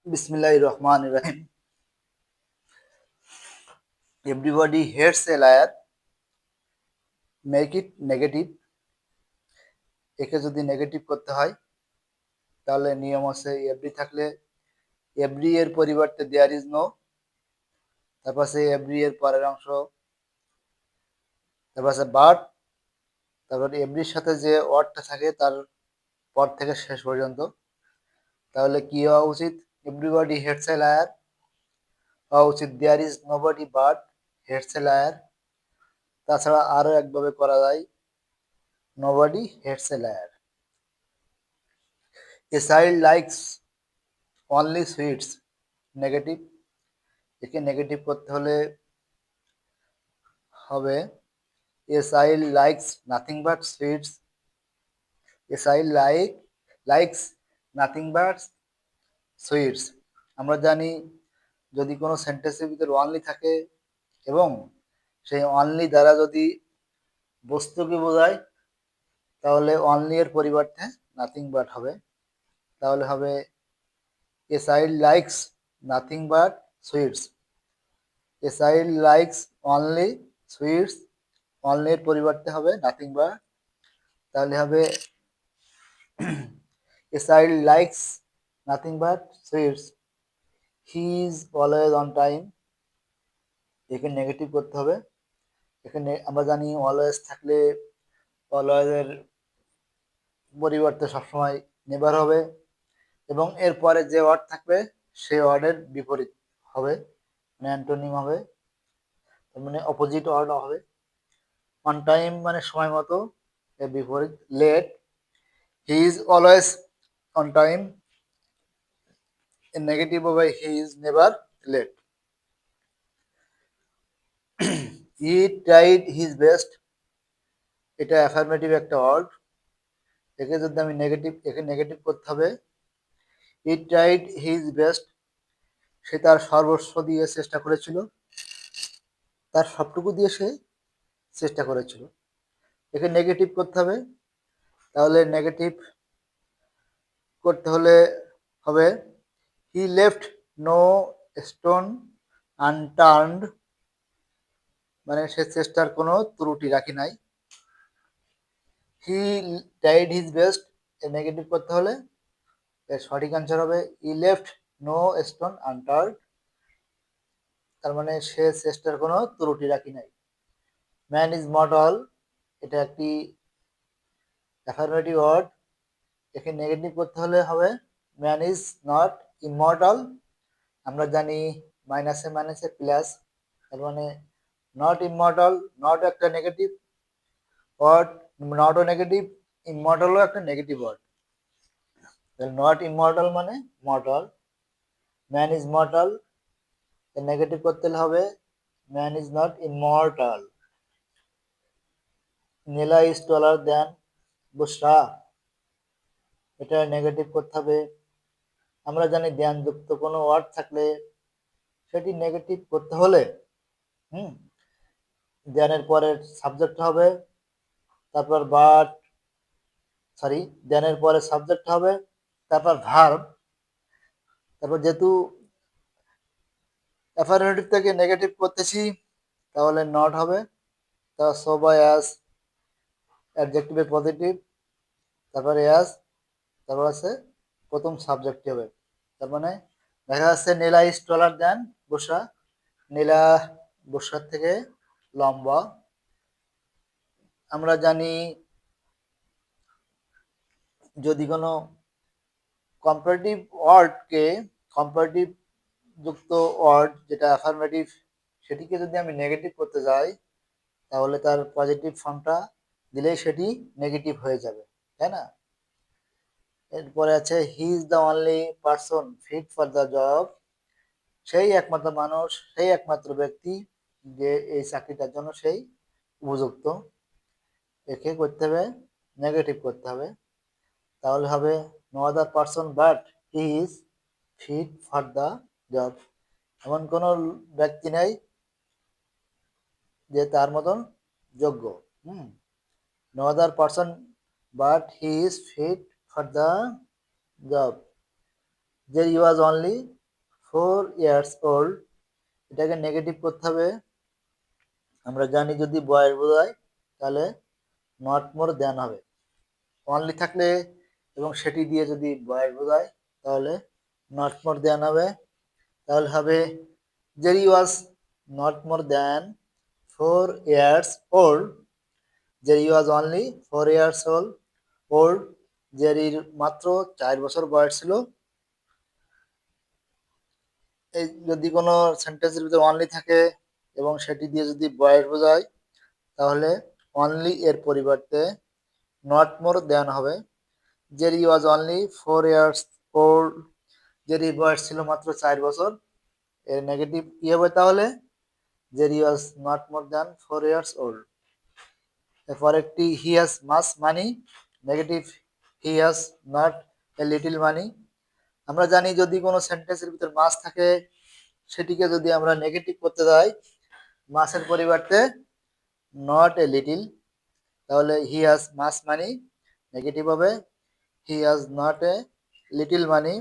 Bismillahir Rahmanir Rahim. Everybody hates a liar. Make it negative. একে যদি negative করতে হয় তাহলে নিয়ম আছে এভরি থাকলে এভরি এর পরিবর্তে দেয়ার ইজ নো, তারপর আছে এভরি এর পরের অংশ, তারপর আছে বাট, তারপর এভরির সাথে যে ওয়ার্ডটা থাকে তার পর থেকে শেষ পর্যন্ত। তাহলে কি হওয়া উচিত? এভরিবডি হেটস এ লায়ার হওয়া উচিত there is nobody but hates a liar. তাছাড়া আরো একভাবে করা যায়, nobody hates a liar. A child likes only sweets, negative. একে নেগেটিভ করতে হলে হবে a child likes nothing but sweets. A child likes nothing but sweets. আমরা জানি যদি কোনো সেন্টেন্সের ভিতরে অনলি থাকে এবং সেই অনলি দ্বারা যদি বস্তুকে বোঝায় তাহলে অনলি এর পরিবর্তে নাথিং বাট হবে। তাহলে হবে a child likes nothing but sweets. A child likes only sweets, only এর পরিবর্তে হবে নাথিং বাট। তাহলে হবে a child likes nothing but sweets, he is always on time. একে নেগেটিভ করতে হবে। এখানে আমরা জানি অলওয়েজ থাকলে অলওয়েজ এর পরিবর্তে সবসময় নেভার হবে এবং এরপরে যে ওয়ার্ড থাকবে সেই ওয়ার্ডের বিপরীত হবে, মানে অ্যান্টোনিম হবে, তার মানে অপোজিট ওয়ার্ড হবে। অন টাইম মানে সময় মতো, এর বিপরীত late. He is always on time, এর নেগেটিভ হবে he is never late. He tried his best, এটা অ্যাফার্মেটিভ একটা ওয়ার্ড। একে যদি আমি একে নেগেটিভ করতে হবে হি ট্রাইড হিজ বেস্ট, সে তার সর্বস্ব দিয়ে চেষ্টা করেছিল, তার সবটুকু দিয়ে সে চেষ্টা করেছিল। একে নেগেটিভ করতে হবে। তাহলে নেগেটিভ করতে হলে হবে he left no stone unturned, মানে সে চেষ্টার কোনো ত্রুটি রাখি নাই। হি ট্রাইড হিজ বেস্ট, এর নেগেটিভ করতে হলে এর সঠিক অ্যান্সার হবে he left no stone unturned, তার মানে সে চেষ্টার কোনো ত্রুটি রাখি নাই। ম্যান ইজ মর্টাল, এটা একটি অ্যাফার্মেটিভ ওয়ার্ড। একে নেগেটিভ করতে হলে হবে ম্যান ইজ নট ইমর্টাল। আমরা জানি মাইনাসে প্লাস, তার মানে নট ইমর্টাল, নট একটা নেগেটিভ ওয়ার্ড, নটও নেগেটিভ, ইমর্টালও একটা নেগেটিভ ওয়ার্ড। তাহলে নট ইমর্টাল মানে mortal. Man is mortal, negative করতে হবে man is not immortal. Neela is taller than Bushra, এটা নেগেটিভ করতে হবে। আমরা জানি জ্ঞানযুক্ত কোনো ওয়ার্ড থাকলে সেটি নেগেটিভ করতে হলে জ্ঞানের পরের সাবজেক্ট হবে, তারপর জ্ঞানের পরে সাবজেক্ট হবে, তারপর ভার্ব, তারপর যেহেতু অ্যাফার্মেটিভ থেকে নেগেটিভ করতেছি তাহলে নট হবে। তা সো বা অ্যাজ অ্যাডজেক্টিভের পজিটিভ, তারপর অ্যাজ, তারপর আছে প্রথম সাবজেক্ট হবে। তার মানে দেখা যাচ্ছে নীলা ইজ টলার দেন বসরা, নীলা বসরার থেকে লম্বা। আমরা জানি যদি কোনো কম্পারেটিভ ওয়ার্ডকে, কম্পারেটিভ যুক্ত ওয়ার্ড যেটা অ্যাফার্মেটিভ, সেটিকে যদি আমি নেগেটিভ করতে যাই তাহলে তার পজিটিভ ফর্মটা দিলেই সেটি নেগেটিভ হয়ে যাবে, তাই না? এরপরে আছে he is the only person fit for the job, সেই একমাত্র মানুষ, সেই একমাত্র ব্যক্তি যে এই চাকরিটার জন্য সেই উপযুক্ত। একে করতে হবে নেগেটিভ করতে হবে। তাহলে হবে no other person but he is fit for the job, এমন কোনো ব্যক্তি নেই যে তার মতন যোগ্য। No other person but he is fit for the job. যে he was only 4 years old, এটাকে নেগেটিভ করতে হবে। আমরা জানি যদি বয়স বোঝায় তাহলে নট মোর দেন হবে, অনলি থাকলে এবং সেটি দিয়ে যদি বয়স বোঝায় তাহলে নট মোর দেন হবে। তাহলে হবে Jerry was not more than 4 years old, Jerry was only 4 years old, জেরির মাত্র 4 বছর বয়স ছিল। এই যদি কোনো সেন্টেন্সের ভিতরে অনলি থাকে এবং সেটি দিয়ে যদি বয়স বোঝায় তাহলে অনলি এর পরিবর্তে নট মোর দেন হবে। Jerry was only 4 years old, জেরির বয়স ছিল মাত্র 4 বছর, এর নেগেটিভ কি হবে তাহলে Jerry was not more than 4 years old। এরপর একটি he has much money, negative he has not a little money. আমরা জানি যদি কোনো সেন্টেন্সের ভিতর মাস থাকে সেটিকে যদি আমরা নেগেটিভ করতে যাই মাসের পরিবর্তে নট এ লিটল, তাহলে হি হ্যাজ মাস মানি নেগেটিভ হবে হি has not a little money.